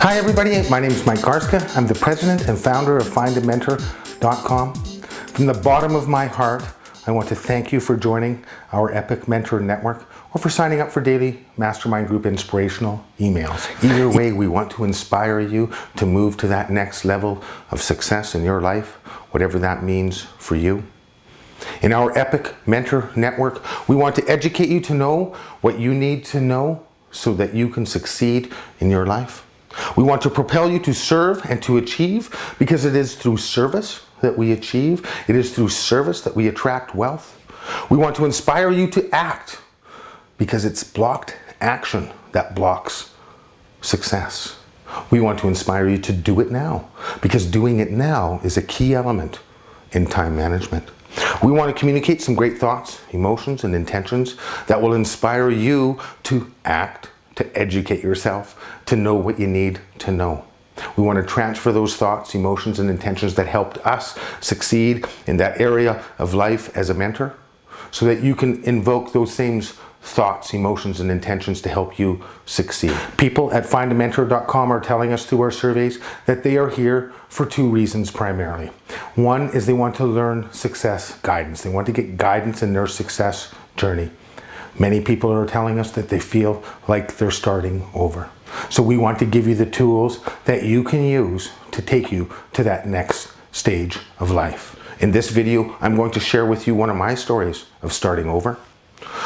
Hi everybody, my name is Mike Garska. I'm the president and founder of FindAMentor.com. From the bottom of my heart, I want to thank you for joining our Epic Mentor Network or for signing up for daily Mastermind Group inspirational emails. Either way, we want to inspire you to move to that next level of success in your life, whatever that means for you. In our Epic Mentor Network, we want to educate you to know what you need to know so that you can succeed in your life. We want to propel you to serve and to achieve, because it is through service that we achieve. It is through service that we attract wealth. We want to inspire you to act, because it's blocked action that blocks success. We want to inspire you to do it now, because doing it now is a key element in time management. We want to communicate some great thoughts, emotions, and intentions that will inspire you to act, to educate yourself, to know what you need to know. We want to transfer those thoughts, emotions, and intentions that helped us succeed in that area of life as a mentor, so that you can invoke those same thoughts, emotions, and intentions to help you succeed. People at FindAMentor.com are telling us through our surveys that they are here for two reasons primarily. One is they want to learn success guidance. They want to get guidance in their success journey. Many people are telling us that they feel like they're starting over. So we want to give you the tools that you can use to take you to that next stage of life. In this video, I'm going to share with you one of my stories of starting over.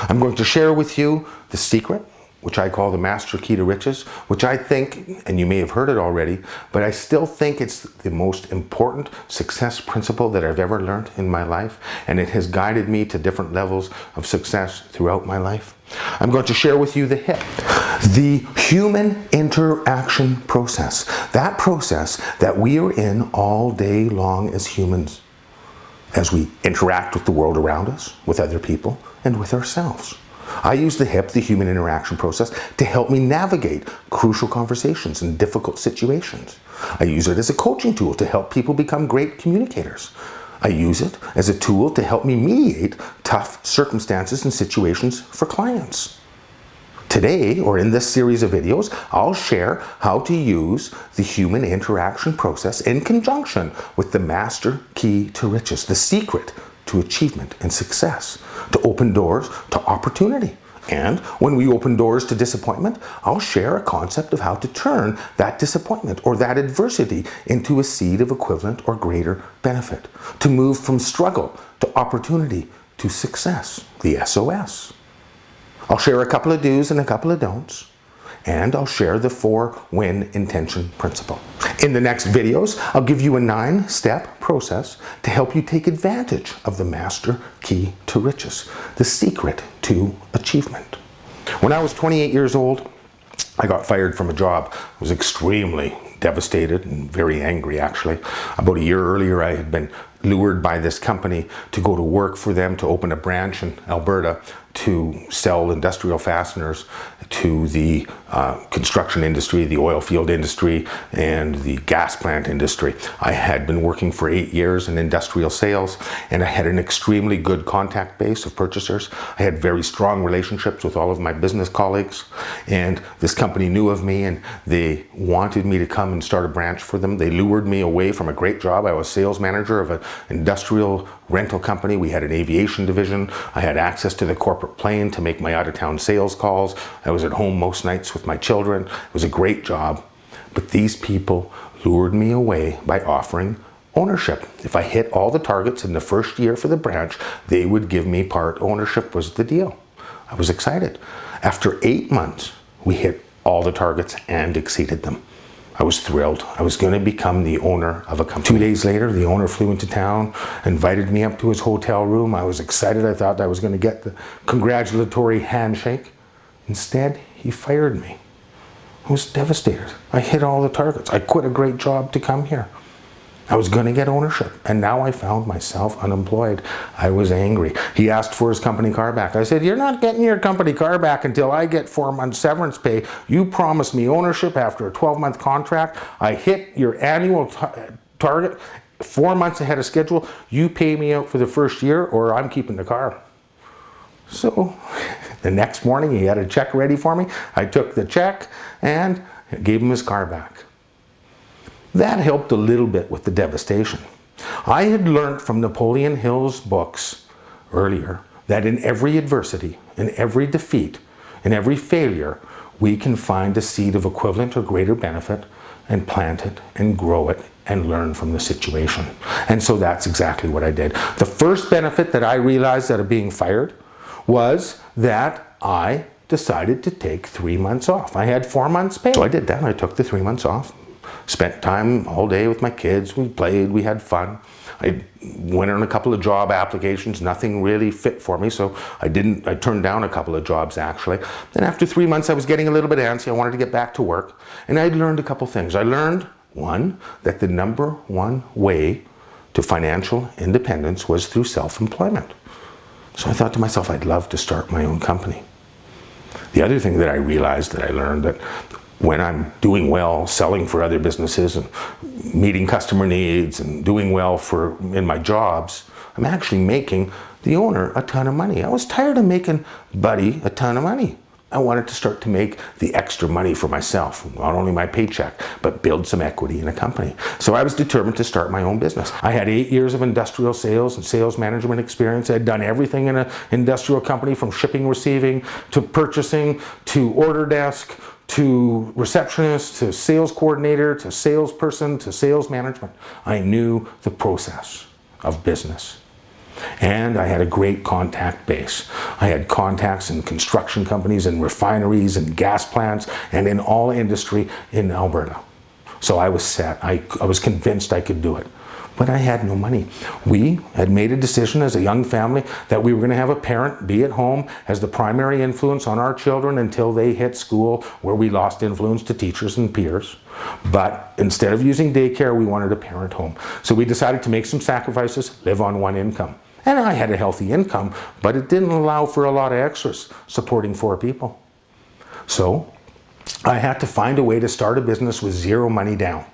I'm going to share with you the secret, which I call the master key to riches, which I think, and you may have heard it already, but I still think it's the most important success principle that I've ever learned in my life, and it has guided me to different levels of success throughout my life. I'm going to share with you the HIP, the human interaction process, that process that we are in all day long as humans, as we interact with the world around us, with other people, and with ourselves. I use the HIP, the human interaction process, to help me navigate crucial conversations and difficult situations. I use it as a coaching tool to help people become great communicators. I use it as a tool to help me mediate tough circumstances and situations for clients. Today, or in this series of videos, I'll share how to use the human interaction process in conjunction with the master key to riches, the secret to achievement and success, to open doors to opportunity. And when we open doors to disappointment, I'll share a concept of how to turn that disappointment or that adversity into a seed of equivalent or greater benefit, to move from struggle to opportunity to success, the SOS. I'll share a couple of do's and a couple of don'ts, and I'll share the 4-win intention principle. In the next videos, I'll give you a 9-step process to help you take advantage of the master key to riches, the secret to achievement. When I was 28 years old, I got fired from a job. I was extremely devastated and very angry, actually. About a year earlier, I had been lured by this company to go to work for them, to open a branch in Alberta to sell industrial fasteners to the construction industry, the oil field industry, and the gas plant industry. I had been working for 8 years in industrial sales, and I had an extremely good contact base of purchasers. I had very strong relationships with all of my business colleagues, and this company knew of me, and they wanted me to come and start a branch for them. They lured me away from a great job. I was sales manager of an industrial rental company. We had an aviation division. I had access to the corporate plane to make my out-of-town sales calls. I was at home most nights with my children. It was a great job. But these people lured me away by offering ownership. If I hit all the targets in the first year for the branch, they would give me part ownership was the deal. I was excited. After 8 months, we hit all the targets and exceeded them. I was thrilled. I was going to become the owner of a company. 2 days later, the owner flew into town, invited me up to his hotel room. I was excited. I thought I was going to get the congratulatory handshake. Instead, he fired me. I was devastated. I hit all the targets. I quit a great job to come here. I was going to get ownership, and now I found myself unemployed. I was angry. He asked for his company car back. I said, "You're not getting your company car back until I get 4 months severance pay. You promised me ownership after a 12-month contract. I hit your annual target 4 months ahead of schedule. You pay me out for the first year, or I'm keeping the car." So the next morning, he had a check ready for me. I took the check, and gave him his car back. That helped a little bit with the devastation. I had learned from Napoleon Hill's books earlier that in every adversity, in every defeat, in every failure, we can find a seed of equivalent or greater benefit and plant it and grow it and learn from the situation. And so that's exactly what I did. The first benefit that I realized out of being fired was that I decided to take 3 months off. I had 4 months pay. So I did that. I took the 3 months off. Spent time all day with my kids. We played, we had fun. I went on a couple of job applications. Nothing really fit for me, so I turned down a couple of jobs actually. Then after 3 months, I was getting a little bit antsy. I wanted to get back to work. And I learned a couple things. I learned, one, that the number one way to financial independence was through self-employment. So I thought to myself, I'd love to start my own company. The other thing that I realized, that I learned, that when I'm doing well, selling for other businesses and meeting customer needs and doing well in my jobs, I'm actually making the owner a ton of money. I was tired of making Buddy a ton of money. I wanted to start to make the extra money for myself, not only my paycheck, but build some equity in a company. So I was determined to start my own business. I had 8 years of industrial sales and sales management experience. I'd done everything in an industrial company, from shipping, receiving, to purchasing, to order desk, to receptionist, to sales coordinator, to salesperson, to sales management. I knew the process of business. And I had a great contact base. I had contacts in construction companies and refineries and gas plants and in all industry in Alberta. So I was set. I was convinced I could do it. But I had no money. We had made a decision as a young family that we were going to have a parent be at home as the primary influence on our children until they hit school, where we lost influence to teachers and peers. But instead of using daycare, we wanted a parent home. So we decided to make some sacrifices, live on one income. And I had a healthy income, but it didn't allow for a lot of extras supporting 4 people. So I had to find a way to start a business with 0 money down.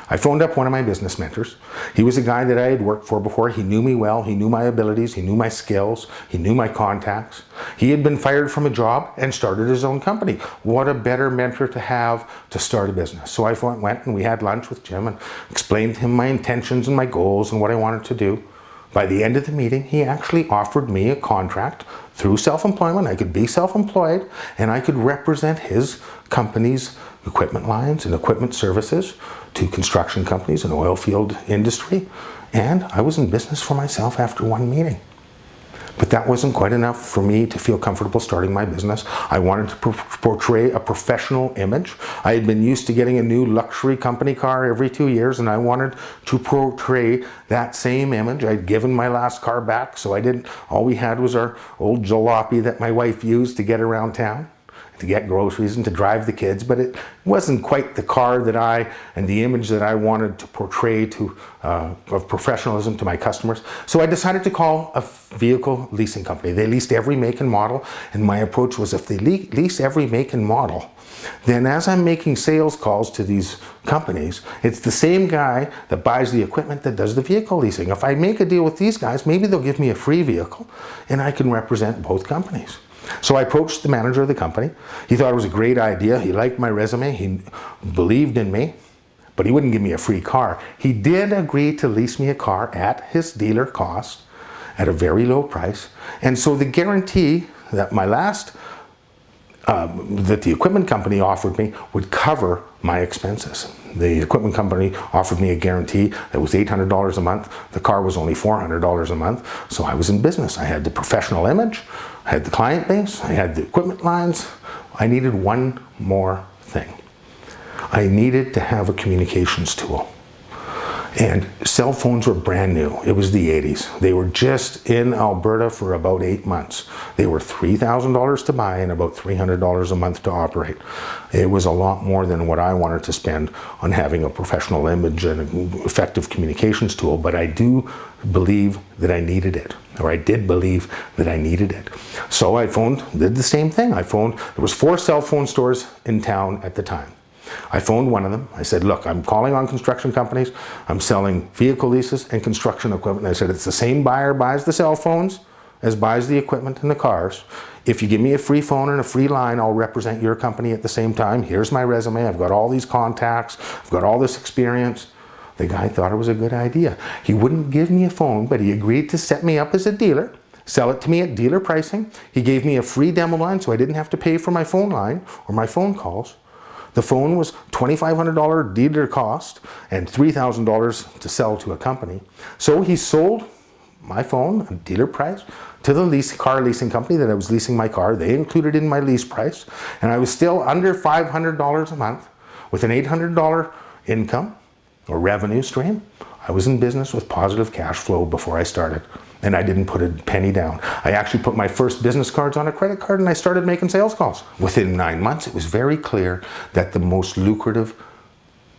I phoned up one of my business mentors. He was a guy that I had worked for before. He knew me well. He knew my abilities. He knew my skills. He knew my contacts. He had been fired from a job and started his own company. What a better mentor to have to start a business. So I went and we had lunch with Jim and explained to him my intentions and my goals and what I wanted to do. By the end of the meeting, he actually offered me a contract through self-employment. I could be self-employed and I could represent his company's equipment lines and equipment services to construction companies and oil field industry. And I was in business for myself after one meeting. But that wasn't quite enough for me to feel comfortable starting my business. I wanted to portray a professional image. I had been used to getting a new luxury company car every 2 years, and I wanted to portray that same image. I'd given my last car back, so all we had was our old jalopy that my wife used to get around town, to get groceries and to drive the kids, but it wasn't quite the car and the image that I wanted to portray of professionalism to my customers. So I decided to call a vehicle leasing company. They leased every make and model, and my approach was, if they lease every make and model, then as I'm making sales calls to these companies, it's the same guy that buys the equipment that does the vehicle leasing. If I make a deal with these guys, maybe they'll give me a free vehicle and I can represent both companies. So I approached the manager of the company. He thought it was a great idea. He liked my resume. He believed in me, but he wouldn't give me a free car. He did agree to lease me a car at his dealer cost at a very low price. And so the guarantee that that the equipment company offered me would cover my expenses. The equipment company offered me a guarantee that was $800 a month. The car was only $400 a month. So I was in business. I had the professional image, I had the client base, I had the equipment lines. I needed one more thing. I needed to have a communications tool. And cell phones were brand new. It was the 80s. They were just in Alberta for about 8 months. They were $3,000 to buy and about $300 a month to operate. It was a lot more than what I wanted to spend on having a professional image and an effective communications tool, but I do believe that I needed it, or I did believe that I needed it. So I did the same thing. There was 4 cell phone stores in town at the time. I phoned one of them. I said, look, I'm calling on construction companies. I'm selling vehicle leases and construction equipment. I said, it's the same buyer buys the cell phones as buys the equipment and the cars. If you give me a free phone and a free line, I'll represent your company at the same time. Here's my resume. I've got all these contacts. I've got all this experience. The guy thought it was a good idea. He wouldn't give me a phone, but he agreed to set me up as a dealer, sell it to me at dealer pricing. He gave me a free demo line so I didn't have to pay for my phone line or my phone calls. The phone was $2,500 dealer cost and $3,000 to sell to a company. So he sold my phone at dealer price to the car leasing company that I was leasing my car. They included in my lease price, and I was still under $500 a month with an $800 income or revenue stream. I was in business with positive cash flow before I started, and I didn't put a penny down. I actually put my first business cards on a credit card and I started making sales calls. Within 9 months, it was very clear that the most lucrative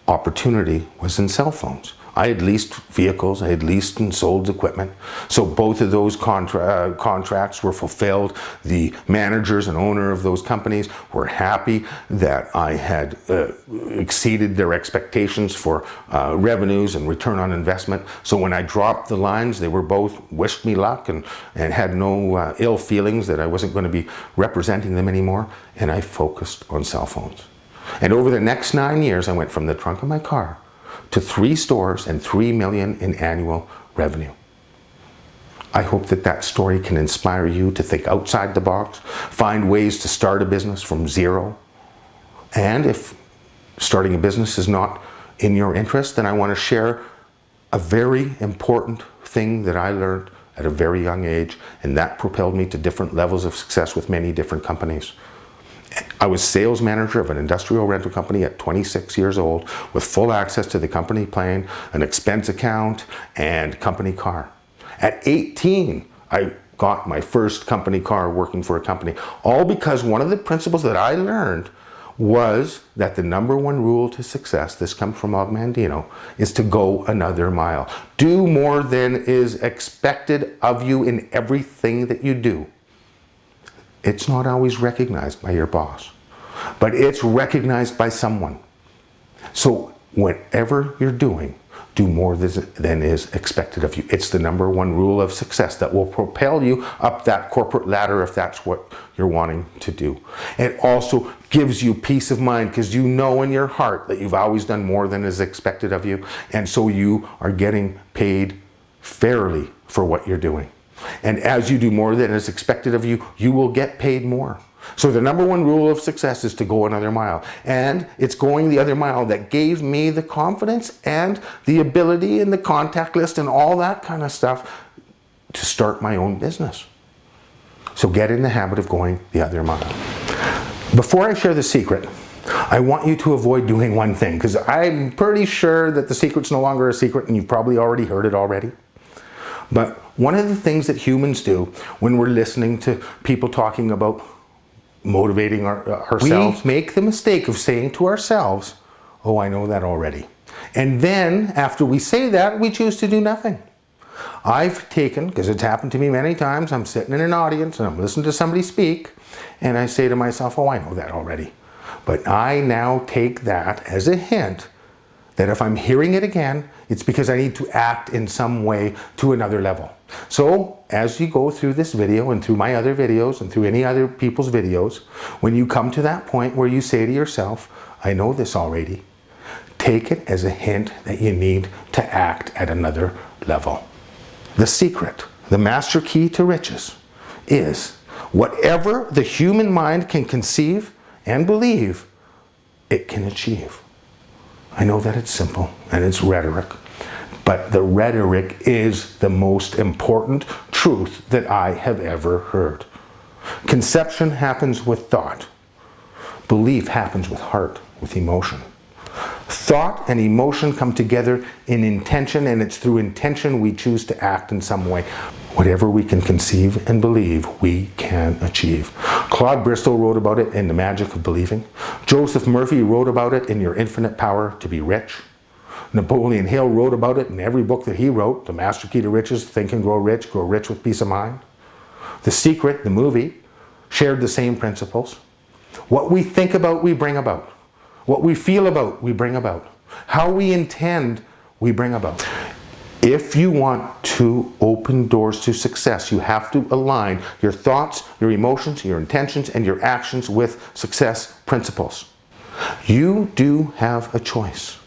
opportunity was in cell phones. I had leased vehicles, I had leased and sold equipment. So both of those contracts were fulfilled. The managers and owner of those companies were happy that I had exceeded their expectations for revenues and return on investment. So when I dropped the lines, they were both wished me luck and had no ill feelings that I wasn't going to be representing them anymore. And I focused on cell phones. And over the next 9 years, I went from the trunk of my car to 3 stores and $3 million in annual revenue. I hope that that story can inspire you to think outside the box, find ways to start a business from zero. And if starting a business is not in your interest, then I want to share a very important thing that I learned at a very young age, and that propelled me to different levels of success with many different companies. I was sales manager of an industrial rental company at 26 years old with full access to the company plane, an expense account, and company car. At 18, I got my first company car working for a company, all because one of the principles that I learned was that the number one rule to success, this comes from Og Mandino, is to go another mile. Do more than is expected of you in everything that you do. It's not always recognized by your boss, but it's recognized by someone. So whatever you're doing, do more than is expected of you. It's the number one rule of success that will propel you up that corporate ladder if that's what you're wanting to do. It also gives you peace of mind because you know in your heart that you've always done more than is expected of you, and so you are getting paid fairly for what you're doing. And as you do more than is expected of you, you will get paid more. So the number one rule of success is to go another mile. And it's going the other mile that gave me the confidence and the ability and the contact list and all that kind of stuff to start my own business. So get in the habit of going the other mile. Before I share the secret, I want you to avoid doing one thing, because I'm pretty sure that the secret's no longer a secret and you've probably already heard it already. But one of the things that humans do when we're listening to people talking about motivating ourselves, we make the mistake of saying to ourselves, oh, I know that already. And then after we say that, we choose to do nothing. I've taken, because it's happened to me many times, I'm sitting in an audience and I'm listening to somebody speak and I say to myself, oh, I know that already. But I now take that as a hint that if I'm hearing it again, it's because I need to act in some way to another level. So as you go through this video and through my other videos and through any other people's videos, when you come to that point where you say to yourself, I know this already, take it as a hint that you need to act at another level. The secret, the master key to riches, is whatever the human mind can conceive and believe, it can achieve. I know that it's simple and it's rhetoric, but the rhetoric is the most important truth that I have ever heard. Conception happens with thought. Belief happens with heart, with emotion. Thought and emotion come together in intention, and it's through intention we choose to act in some way. Whatever we can conceive and believe, we can achieve. Claude Bristol wrote about it in The Magic of Believing. Joseph Murphy wrote about it in Your Infinite Power to Be Rich. Napoleon Hill wrote about it in every book that he wrote, The Master Key to Riches, Think and Grow Rich with Peace of Mind. The Secret, the movie, shared the same principles. What we think about, we bring about. What we feel about, we bring about. How we intend, we bring about. If you want to open doors to success, you have to align your thoughts, your emotions, your intentions, and your actions with success principles. You do have a choice.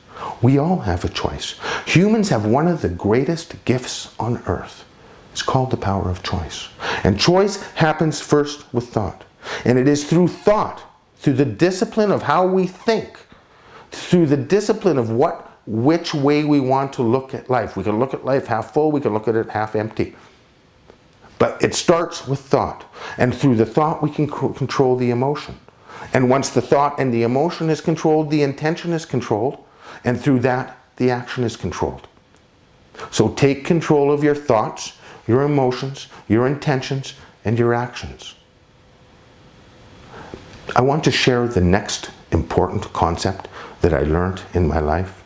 We all have a choice. Humans have one of the greatest gifts on earth. It's called the power of choice. And choice happens first with thought. And it is through thought, through the discipline of how we think, through the discipline of which way we want to look at life. We can look at life half full, we can look at it half empty. But it starts with thought. And through the thought, we can control the emotion. And once the thought and the emotion is controlled, the intention is controlled. And through that, the action is controlled. So take control of your thoughts, your emotions, your intentions, and your actions. I want to share the next important concept that I learned in my life.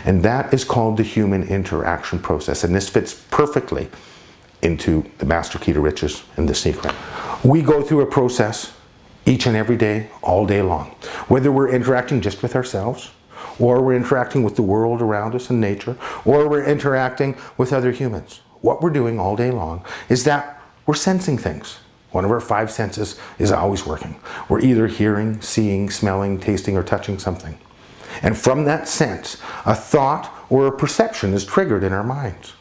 And that is called the human interaction process. And this fits perfectly into the master key to riches and the secret. We go through a process each and every day, all day long. Whether we're interacting just with ourselves, or we're interacting with the world around us and nature, or we're interacting with other humans. What we're doing all day long is that we're sensing things. One of our 5 senses is always working. We're either hearing, seeing, smelling, tasting, or touching something. And from that sense, a thought or a perception is triggered in our minds.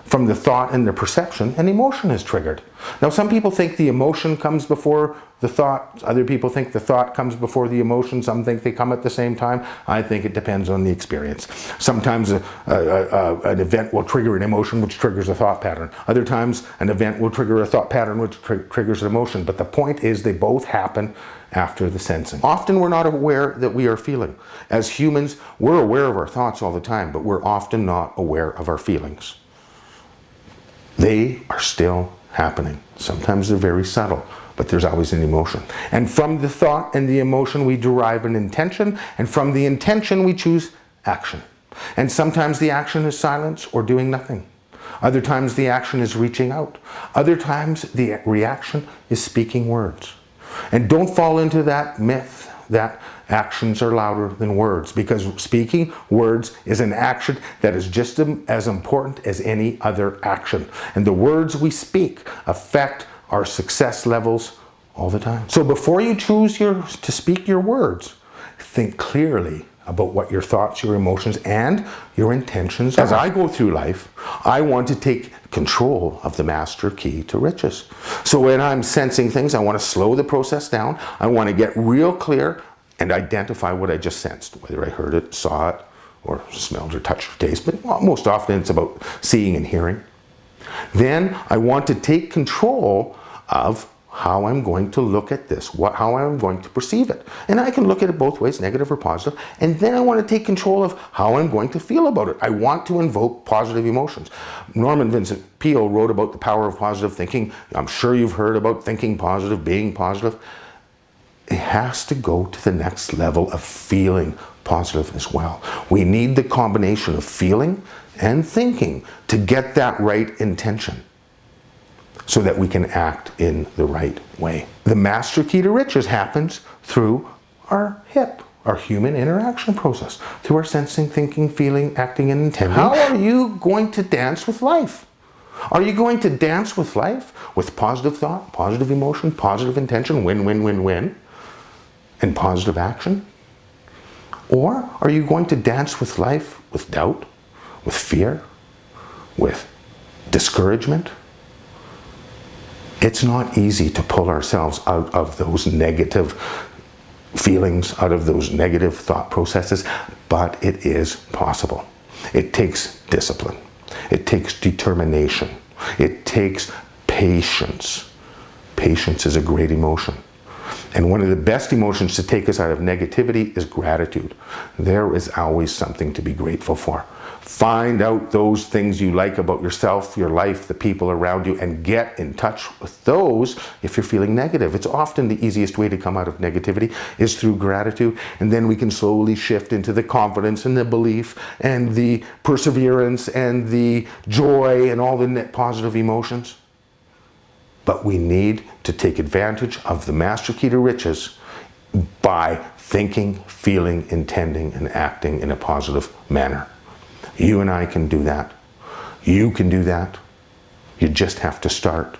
From the thought and the perception, an emotion is triggered. Now, some people think the emotion comes before the thought. Other people think the thought comes before the emotion. Some think they come at the same time. I think it depends on the experience. Sometimes an event will trigger an emotion which triggers a thought pattern. Other times an event will trigger a thought pattern which triggers an emotion. But the point is they both happen after the sensing. Often we're not aware that we are feeling. As humans, we're aware of our thoughts all the time, but we're often not aware of our feelings. They are still happening. Sometimes they're very subtle, but there's always an emotion. And from the thought and the emotion, we derive an intention, and from the intention, we choose action. And sometimes the action is silence or doing nothing. Other times the action is reaching out. Other times the reaction is speaking words. And don't fall into that myth that actions are louder than words, because speaking words is an action that is just as important as any other action. And the words we speak affect our success levels all the time. So before you choose to speak your words, think clearly about what your thoughts, your emotions, and your intentions are. As I go through life, I want to take control of the master key to riches. So when I'm sensing things, I want to slow the process down. I want to get real clear and identify what I just sensed, whether I heard it, saw it, or smelled or touched or tasted. But most often it's about seeing and hearing. Then I want to take control of how I'm going to look at this, how I'm going to perceive it. And I can look at it both ways, negative or positive. And then I want to take control of how I'm going to feel about it. I want to invoke positive emotions. Norman Vincent Peale wrote about the power of positive thinking. I'm sure you've heard about thinking positive, being positive. It has to go to the next level of feeling positive as well. We need the combination of feeling and thinking to get that right intention, so that we can act in the right way. The master key to riches happens through our HIP, our human interaction process, through our sensing, thinking, feeling, acting, and intending. How are you going to dance with life? Are you going to dance with life with positive thought, positive emotion, positive intention, win, win, win, win, and positive action? Or are you going to dance with life with doubt, with fear, with discouragement? It's not easy to pull ourselves out of those negative feelings, out of those negative thought processes, but it is possible. It takes discipline. It takes determination. It takes patience. Patience is a great emotion. And one of the best emotions to take us out of negativity is gratitude. There is always something to be grateful for. Find out those things you like about yourself, your life, the people around you, and get in touch with those if you're feeling negative. It's often the easiest way to come out of negativity is through gratitude, and then we can slowly shift into the confidence and the belief and the perseverance and the joy and all the positive emotions. But we need to take advantage of the master key to riches by thinking, feeling, intending, and acting in a positive manner. You and I can do that. You can do that. You just have to start.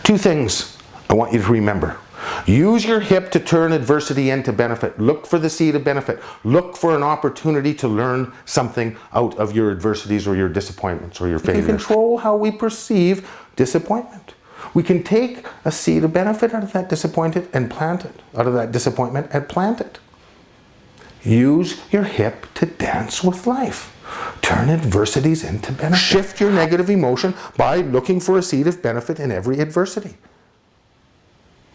2 things I want you to remember. Use your hip to turn adversity into benefit. Look for the seed of benefit. Look for an opportunity to learn something out of your adversities or your disappointments or your failures. We can control how we perceive disappointment. We can take a seed of benefit out of that disappointment and plant it. Use your hip to dance with life. Turn adversities into benefit. Shift your negative emotion by looking for a seed of benefit in every adversity.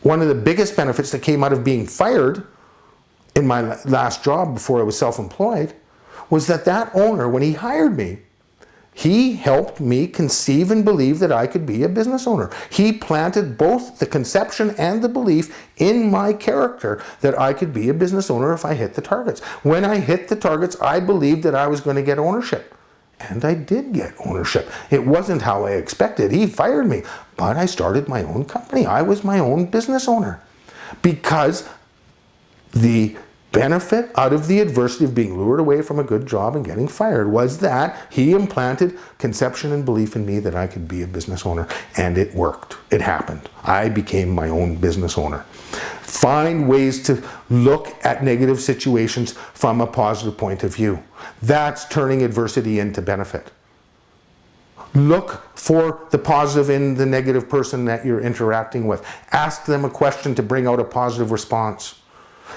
One of the biggest benefits that came out of being fired in my last job before I was self-employed was that owner, when he hired me, he helped me conceive and believe that I could be a business owner. He planted both the conception and the belief in my character that I could be a business owner if I hit the targets. When I hit the targets, I believed that I was going to get ownership. And I did get ownership. It wasn't how I expected. He fired me, but I started my own company. I was my own business owner because the benefit out of the adversity of being lured away from a good job and getting fired was that he implanted conception and belief in me that I could be a business owner, and it worked. It happened. I became my own business owner. Find ways to look at negative situations from a positive point of view. That's turning adversity into benefit. Look for the positive in the negative person that you're interacting with. Ask them a question to bring out a positive response.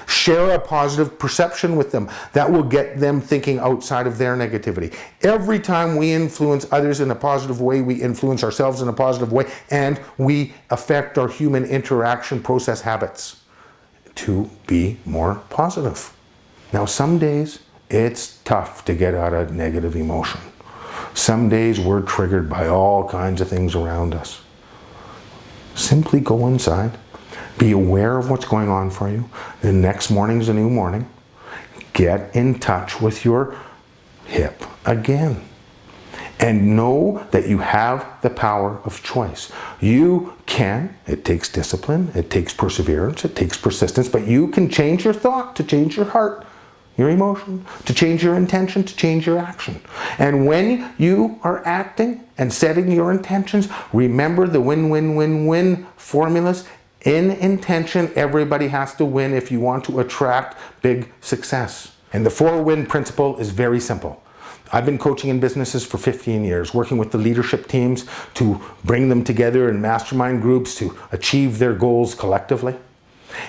Share a positive perception with them that will get them thinking outside of their negativity. Every time we influence others in a positive way, we influence ourselves in a positive way, and we affect our human interaction process habits to be more positive. Now, some days it's tough to get out of negative emotion. Some days we're triggered by all kinds of things around us. Simply go inside. Be aware of what's going on for you. The next morning's a new morning. Get in touch with your hip again. And know that you have the power of choice. You can, it takes discipline, it takes perseverance, it takes persistence, but you can change your thought to change your heart, your emotion, to change your intention, to change your action. And when you are acting and setting your intentions, remember the win-win-win-win formulas. In intention, everybody has to win if you want to attract big success. And the 4-win principle is very simple. I've been coaching in businesses for 15 years, working with the leadership teams to bring them together in mastermind groups to achieve their goals collectively.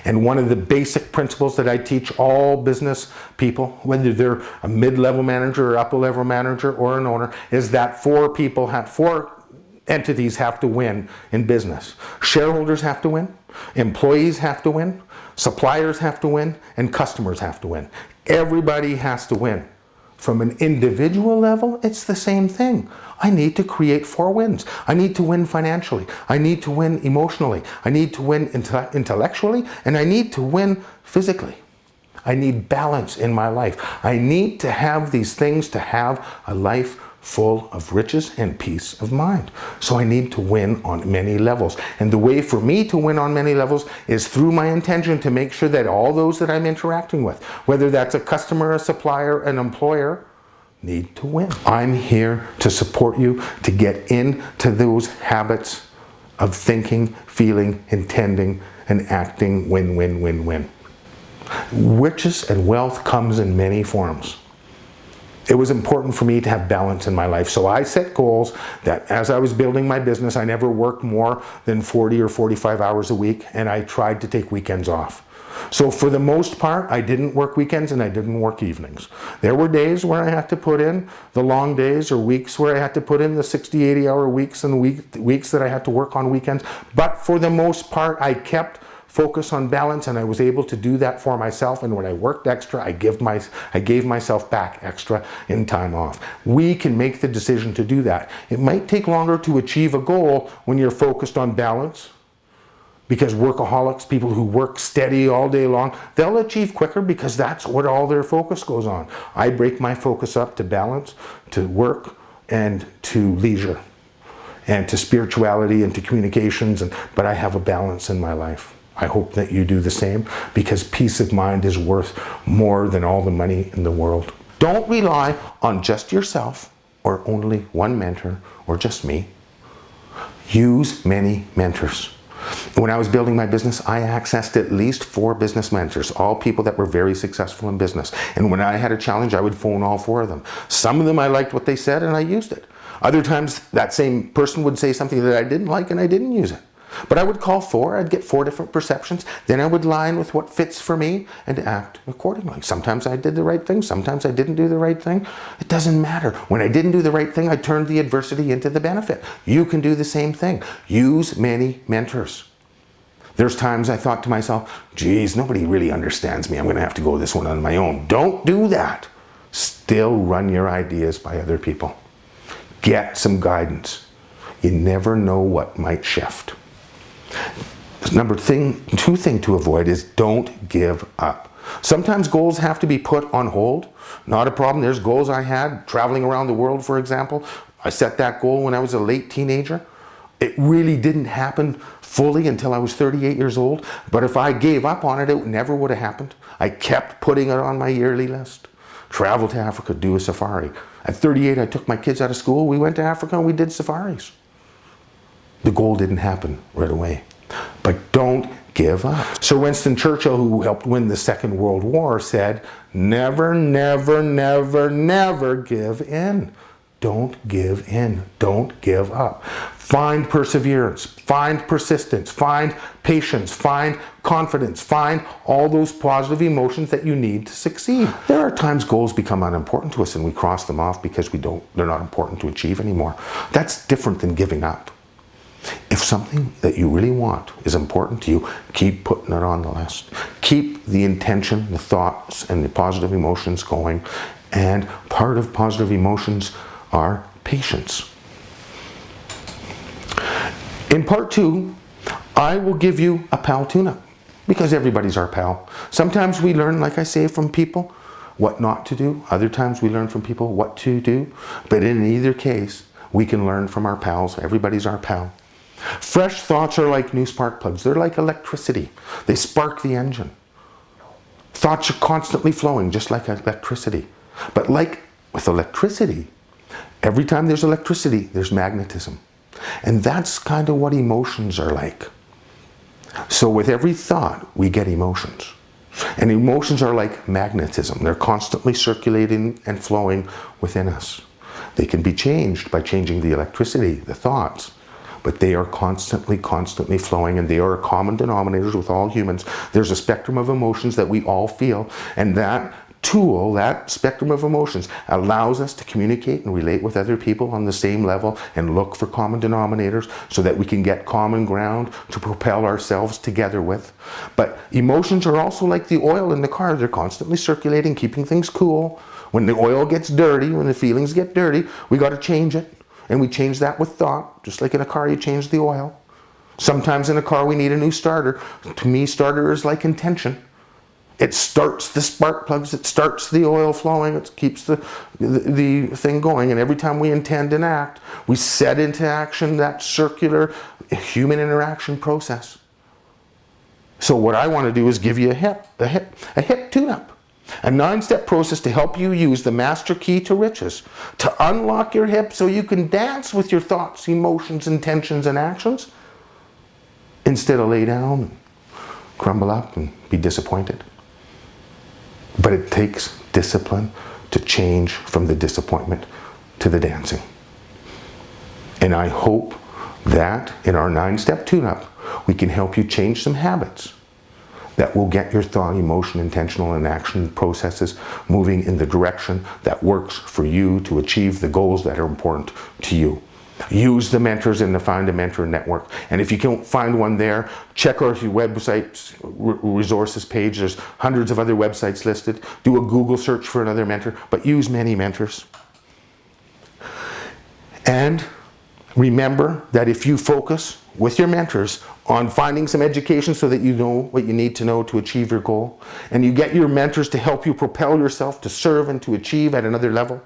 And one of the basic principles that I teach all business people, whether they're a mid-level manager or upper-level manager or an owner, is that 4 entities have to win in business. Shareholders have to win, employees have to win, suppliers have to win, and customers have to win. Everybody has to win. From an individual level, it's the same thing. I need to create 4 wins. I need to win financially. I need to win emotionally. I need to win intellectually, and I need to win physically. I need balance in my life. I need to have these things to have a life full of riches and peace of mind. So I need to win on many levels. And the way for me to win on many levels is through my intention to make sure that all those that I'm interacting with, whether that's a customer, a supplier, an employer, need to win. I'm here to support you to get into those habits of thinking, feeling, intending, and acting win-win-win-win. Riches and wealth comes in many forms. It was important for me to have balance in my life. So I set goals that as I was building my business, I never worked more than 40 or 45 hours a week, and I tried to take weekends off. So for the most part, I didn't work weekends and I didn't work evenings. There were days where I had to put in the long days, or weeks where I had to put in the 60, 80-hour weeks, and weeks that I had to work on weekends. But for the most part, I kept focus on balance, and I was able to do that for myself. And when I worked extra, I gave myself back extra in time off. We can make the decision to do that. It might take longer to achieve a goal when you're focused on balance, because workaholics, people who work steady all day long, they'll achieve quicker because that's what all their focus goes on. I break my focus up to balance, to work, and to leisure, and to spirituality, and to communications, but I have a balance in my life. I hope that you do the same, because peace of mind is worth more than all the money in the world. Don't rely on just yourself or only one mentor or just me. Use many mentors. When I was building my business, I accessed at least 4 business mentors, all people that were very successful in business. And when I had a challenge, I would phone all 4 of them. Some of them I liked what they said and I used it. Other times that same person would say something that I didn't like and I didn't use it. But I would call 4, I'd get 4 different perceptions, then I would line with what fits for me and act accordingly. Sometimes I did the right thing, sometimes I didn't do the right thing. It doesn't matter. When I didn't do the right thing, I turned the adversity into the benefit. You can do the same thing. Use many mentors. There's times I thought to myself, geez, nobody really understands me. I'm going to have to go this one on my own. Don't do that. Still run your ideas by other people. Get some guidance. You never know what might shift. Number 2 thing to avoid is don't give up. Sometimes goals have to be put on hold. Not a problem. There's goals I had traveling around the world, for example. I set that goal when I was a late teenager. It really didn't happen fully until I was 38 years old. But if I gave up on it, it never would have happened. I kept putting it on my yearly list. Travel to Africa, do a safari. At 38, I took my kids out of school. We went to Africa and we did safaris. The goal didn't happen right away. But don't give up. Sir Winston Churchill, who helped win the Second World War, said, never, never, never, never give in. Don't give in. Don't give up. Find perseverance. Find persistence. Find patience. Find confidence. Find all those positive emotions that you need to succeed. There are times goals become unimportant to us and we cross them off because they're not important to achieve anymore. That's different than giving up. If something that you really want is important to you, keep putting it on the list. Keep the intention, the thoughts, and the positive emotions going. And part of positive emotions are patience. In part 2, I will give you a pal tune-up, because everybody's our pal. Sometimes we learn, like I say, from people what not to do. Other times we learn from people what to do. But in either case, we can learn from our pals. Everybody's our pal. Fresh thoughts are like new spark plugs. They're like electricity. They spark the engine. Thoughts are constantly flowing, just like electricity. But like with electricity, every time there's electricity, there's magnetism. And that's kind of what emotions are like. So with every thought, we get emotions. And emotions are like magnetism. They're constantly circulating and flowing within us. They can be changed by changing the electricity, the thoughts. But they are constantly flowing, and they are common denominators with all humans. There's a spectrum of emotions that we all feel, and that tool, that spectrum of emotions, allows us to communicate and relate with other people on the same level and look for common denominators so that we can get common ground to propel ourselves together with. But emotions are also like the oil in the car. They're constantly circulating, keeping things cool. When the oil gets dirty, when the feelings get dirty, we got to change it. And we change that with thought. Just like in a car, you change the oil. Sometimes in a car, we need a new starter. To me, starter is like intention. It starts the spark plugs. It starts the oil flowing. It keeps the thing going. And every time we intend and act, we set into action that circular human interaction process. So what I want to do is give you a hip tune-up. A 9-step process to help you use the master key to riches, to unlock your hip so you can dance with your thoughts, emotions, intentions, and actions, instead of lay down and crumble up and be disappointed. But it takes discipline to change from the disappointment to the dancing. And I hope that in our 9-step tune-up, we can help you change some habits that will get your thought, emotion, intentional, and action processes moving in the direction that works for you to achieve the goals that are important to you. Use the mentors in the Find a Mentor network. And if you can't find one there, check out your website resources page. There's hundreds of other websites listed. Do a Google search for another mentor, but use many mentors. And remember that if you focus with your mentors on finding some education so that you know what you need to know to achieve your goal, and you get your mentors to help you propel yourself to serve and to achieve at another level.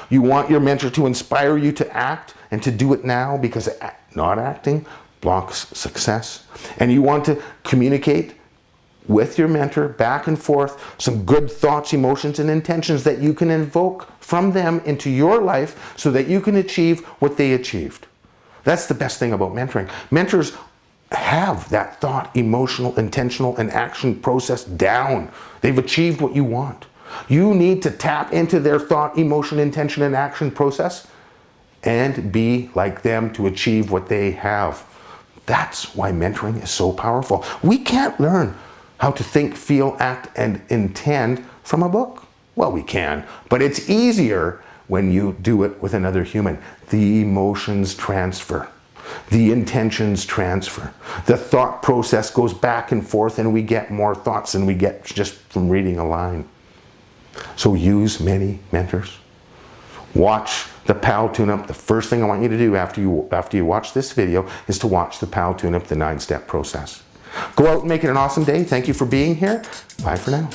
You want your mentor to inspire you to act and to do it now, because not acting blocks success. And you want to communicate with your mentor, back and forth, some good thoughts, emotions, and intentions that you can invoke from them into your life so that you can achieve what they achieved. That's the best thing about mentoring. Mentors have that thought, emotional, intentional, and action process down. They've achieved what you want. You need to tap into their thought, emotion, intention, and action process and be like them to achieve what they have. That's why mentoring is so powerful. We can't learn how to think, feel, act, and intend from a book. Well, we can, but it's easier when you do it with another human. The emotions transfer. The intentions transfer. The thought process goes back and forth, and we get more thoughts than we get just from reading a line. So use many mentors. Watch the PAL Tune Up. The first thing I want you to do after you watch this video is to watch the PAL Tune Up, the 9-step process. Go out and make it an awesome day. Thank you for being here. Bye for now.